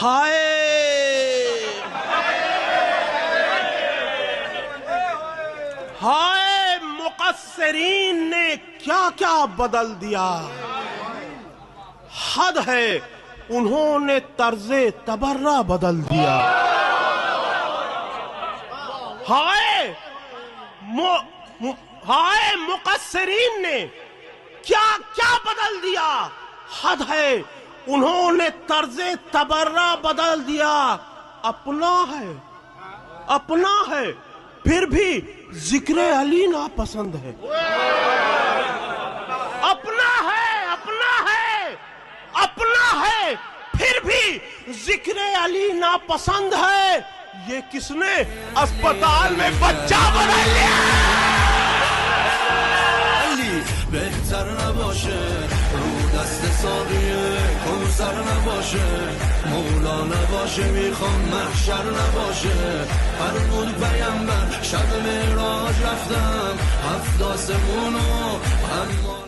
ہائے مقصرین نے کیا کیا بدل دیا، حد ہے انہوں نے طرز تبرہ بدل دیا۔ ہائے مقصرین نے کیا کیا بدل دیا، حد ہے انہوں نے طرز تبرہ بدل دیا۔ اپنا ہے پھر بھی ذکر علی ناپسند ہے۔ اپنا ہے پھر بھی ذکر علی ناپسند ہے۔ یہ کس نے اسپتال میں بچہ بدل لیا؟ علی بہتر نباشه رو دست ساقیه کوثر نباشه مولا نباشه میخوام محشر نباشه فرمود پیامبر شب معراج رفتم 7 آسمونو اما